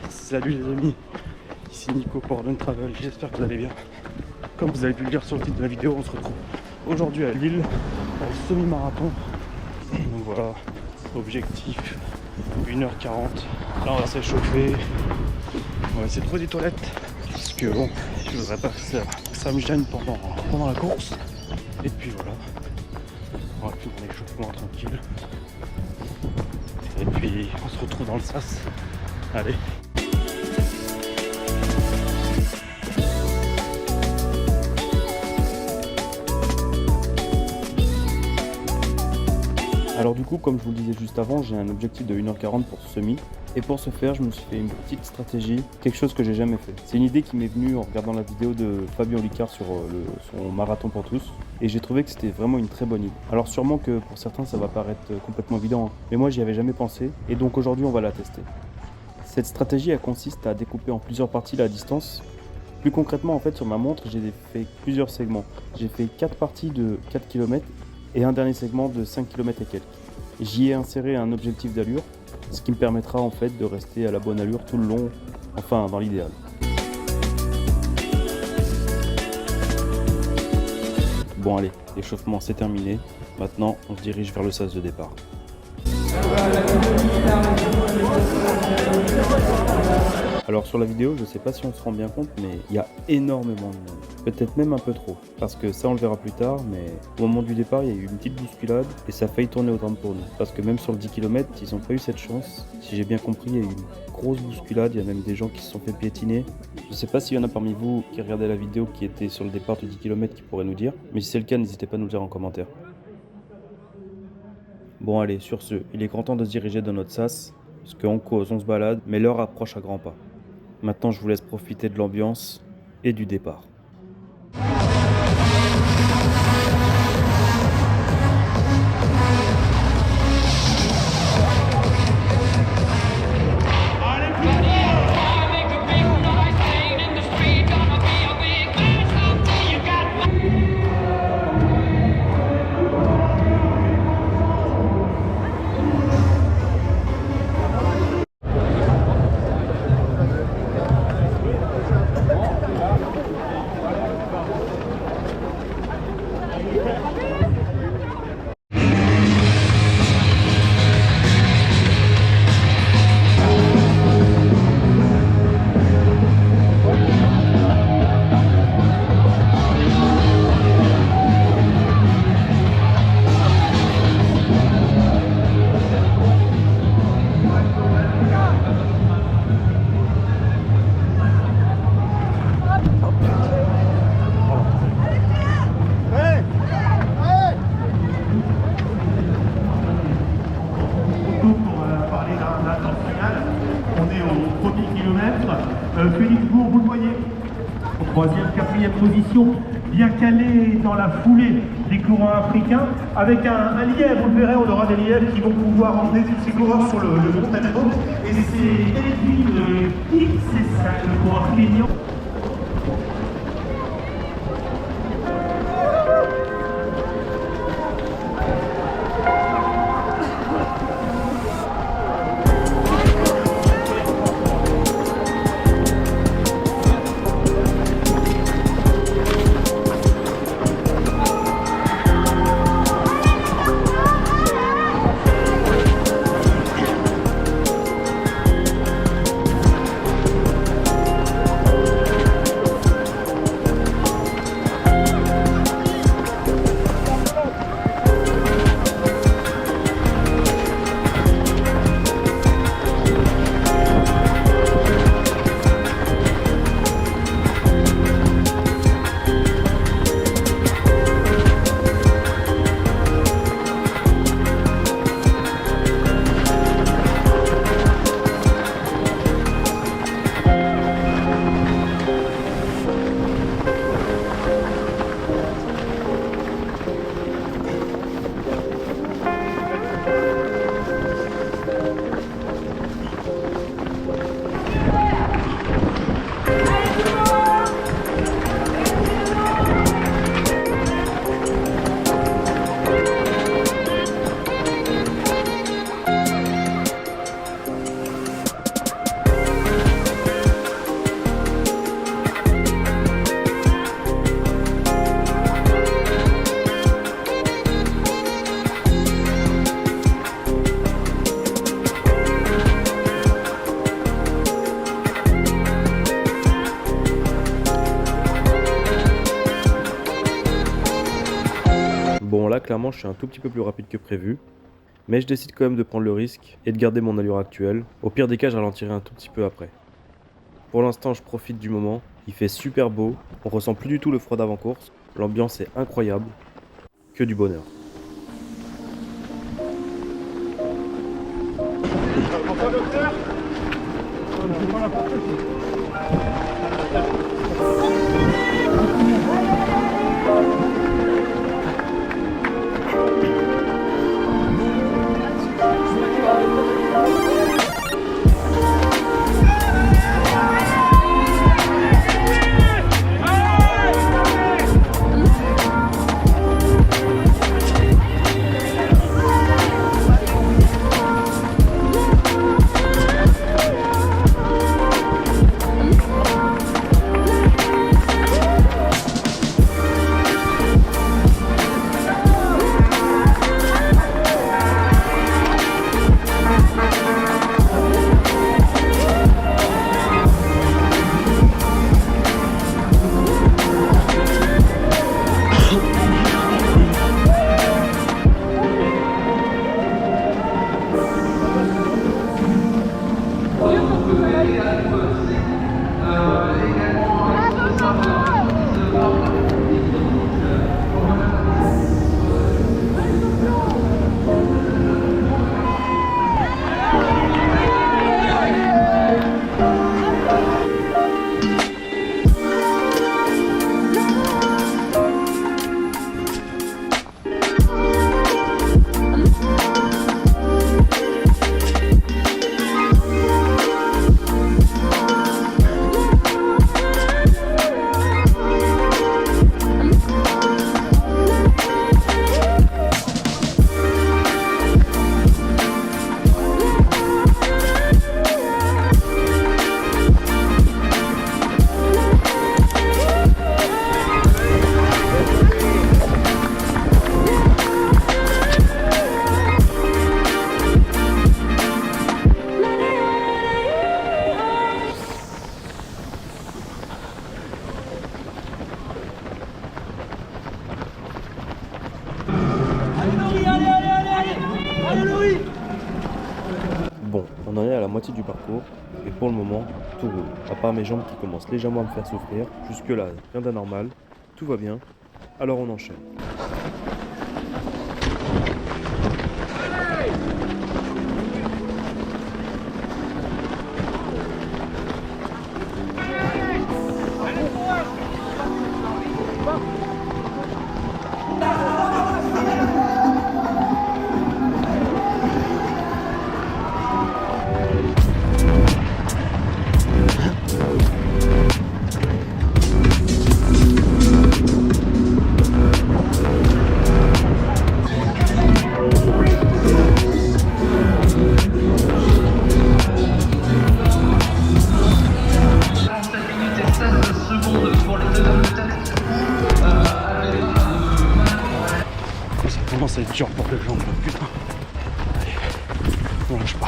Salut les amis, ici Nico pour Run Travel, j'espère que vous allez bien. Comme vous avez pu le lire sur le titre de la vidéo, on se retrouve aujourd'hui à Lille, au semi-marathon. Donc voilà, objectif 1h40. Là on va s'échauffer, on va essayer de trouver des toilettes, parce que bon, je voudrais pas que ça me gêne pendant la course. Et puis voilà, on va faire un échauffement tranquille. Et puis on se retrouve dans le sas. Allez. Alors du coup, comme je vous le disais juste avant, j'ai un objectif de 1h40 pour ce semi. Et pour ce faire, je me suis fait une petite stratégie, quelque chose que j'ai jamais fait. C'est une idée qui m'est venue en regardant la vidéo de Fabien Olicard sur son marathon pour tous. Et j'ai trouvé que c'était vraiment une très bonne idée. Alors sûrement que pour certains, ça va paraître complètement évident, hein, mais moi j'y avais jamais pensé. Et donc aujourd'hui, on va la tester. Cette stratégie, elle consiste à découper en plusieurs parties la distance. Plus concrètement, en fait, sur ma montre, j'ai fait plusieurs segments. J'ai fait 4 parties de 4 km et un dernier segment de 5 km et quelques. J'y ai inséré un objectif d'allure, ce qui me permettra en fait de rester à la bonne allure tout le long, enfin dans l'idéal. Bon allez, l'échauffement c'est terminé. Maintenant, on se dirige vers le sas de départ. Alors sur la vidéo, je sais pas si on se rend bien compte, mais il y a énormément de monde. Peut-être même un peu trop, parce que ça on le verra plus tard, mais au moment du départ, il y a eu une petite bousculade et ça a failli tourner au drame pour nous. Parce que même sur le 10 km, ils n'ont pas eu cette chance. Si j'ai bien compris, il y a eu une grosse bousculade, il y a même des gens qui se sont fait piétiner. Je sais pas s'il y en a parmi vous qui regardaient la vidéo qui était sur le départ du 10 km qui pourraient nous dire, mais si c'est le cas, n'hésitez pas à nous le dire en commentaire. Bon allez, sur ce, il est grand temps de se diriger dans notre sas, parce qu'on cause, on se balade, mais l'heure approche à grands pas. Maintenant, je vous laisse profiter de l'ambiance et du départ. Félix-Bourg, vous le voyez, en troisième, quatrième position, bien calé dans la foulée des coureurs africains, avec un lièvre, vous le verrez, on aura des lièvres qui vont pouvoir emmener ces coureurs sur le montagnard. Et c'est Elvin X, c'est ça, le coureur kényan. clairement, je suis un tout petit peu plus rapide que prévu. Mais je décide quand même de prendre le risque et de garder mon allure actuelle. Au pire des cas, je ralentirai un tout petit peu après. Pour l'instant, je profite du moment. Il fait super beau. On ressent plus du tout le froid d'avant-course. L'ambiance est incroyable. Que du bonheur. Bon, on en est à la moitié du parcours, et pour le moment, tout roule. À part mes jambes qui commencent légèrement à me faire souffrir, jusque-là, rien d'anormal, tout va bien, alors on enchaîne. Ça commence à être dur pour les jambes, là, putain. Allez, on lâche pas.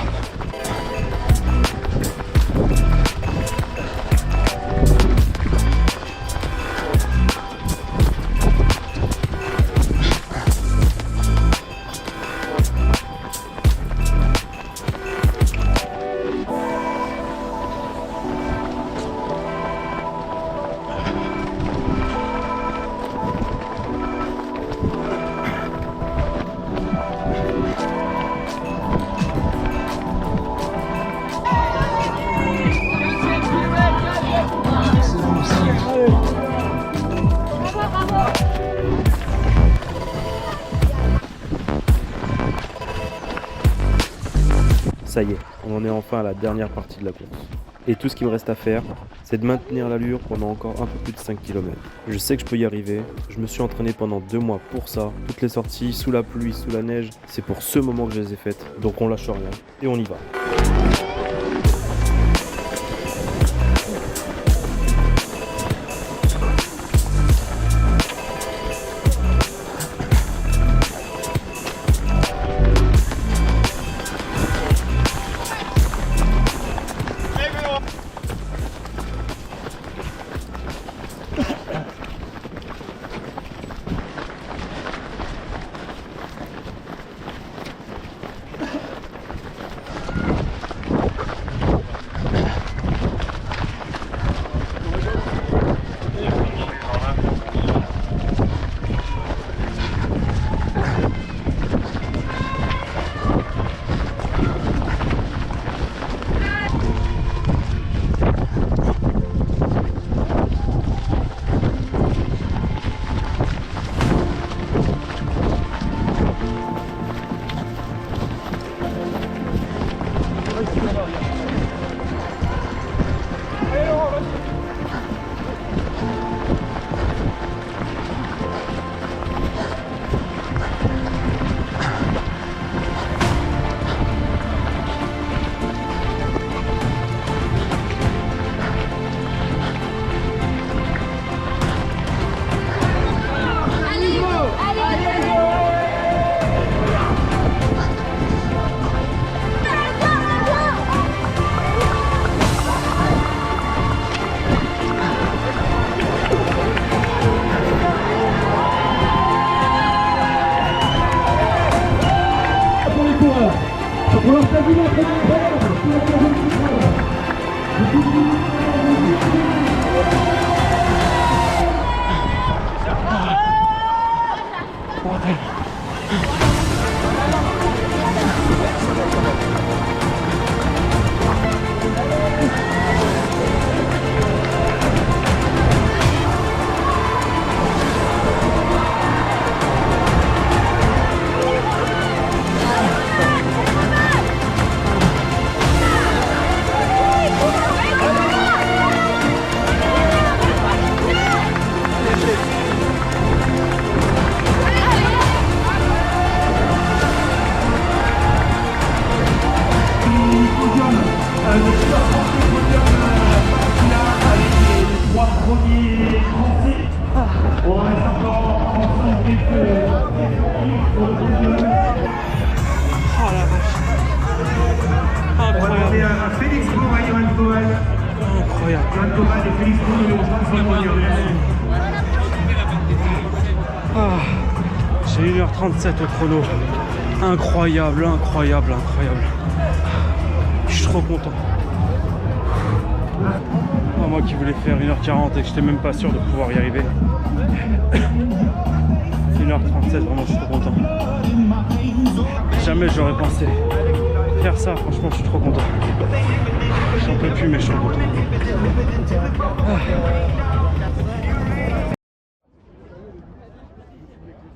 Ça y est, on en est enfin à la dernière partie de la course. Et tout ce qu'il me reste à faire, c'est de maintenir l'allure pendant encore un peu plus de 5 km. Je sais que je peux y arriver, je me suis entraîné pendant 2 mois pour ça. Toutes les sorties, sous la pluie, sous la neige, c'est pour ce moment que je les ai faites. Donc on lâche rien, et on y va. Pour leur faire vivre très incroyable, pour leur faire Félix Bourg à Johan Cohen. Incroyable. Johan Cohen et Félix Bourg nous rejoignent sur le podium. J'ai 1h37 au chrono. Incroyable, incroyable, incroyable. Je suis trop content. Moi qui voulais faire 1h40 et que j'étais même pas sûr de pouvoir y arriver. 1h37, vraiment je suis trop content. Jamais j'aurais pensé faire ça, franchement je suis trop content. J'en peux plus mais je suis trop content.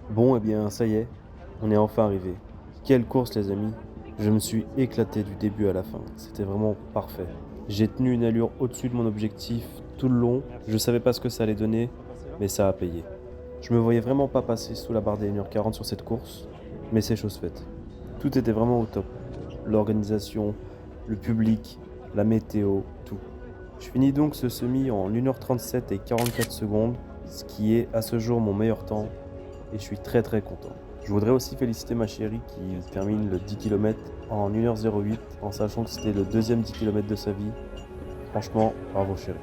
Bon, et bien, ça y est, on est enfin arrivé. Quelle course, les amis! Je me suis éclaté du début à la fin. C'était vraiment parfait. J'ai tenu une allure au-dessus de mon objectif tout le long. Je savais pas ce que ça allait donner, mais ça a payé. Je me voyais vraiment pas passer sous la barre des 1h40 sur cette course, mais c'est chose faite. Tout était vraiment au top. L'organisation, le public, la météo, tout. Je finis donc ce semi en 1h37 et 44 secondes, ce qui est à ce jour mon meilleur temps, et je suis très content. Je voudrais aussi féliciter ma chérie qui termine le 10 km en 1h08 en sachant que c'était le deuxième 10 km de sa vie. Franchement, bravo chérie.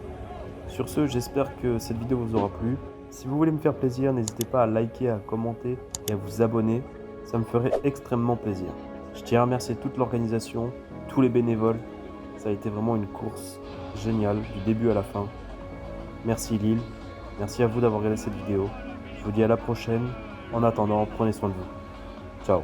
Sur ce, j'espère que cette vidéo vous aura plu. Si vous voulez me faire plaisir, n'hésitez pas à liker, à commenter et à vous abonner. Ça me ferait extrêmement plaisir. Je tiens à remercier toute l'organisation, tous les bénévoles. Ça a été vraiment une course géniale du début à la fin. Merci Lille. Merci à vous d'avoir regardé cette vidéo. Je vous dis à la prochaine. En attendant, prenez soin de vous. Ciao.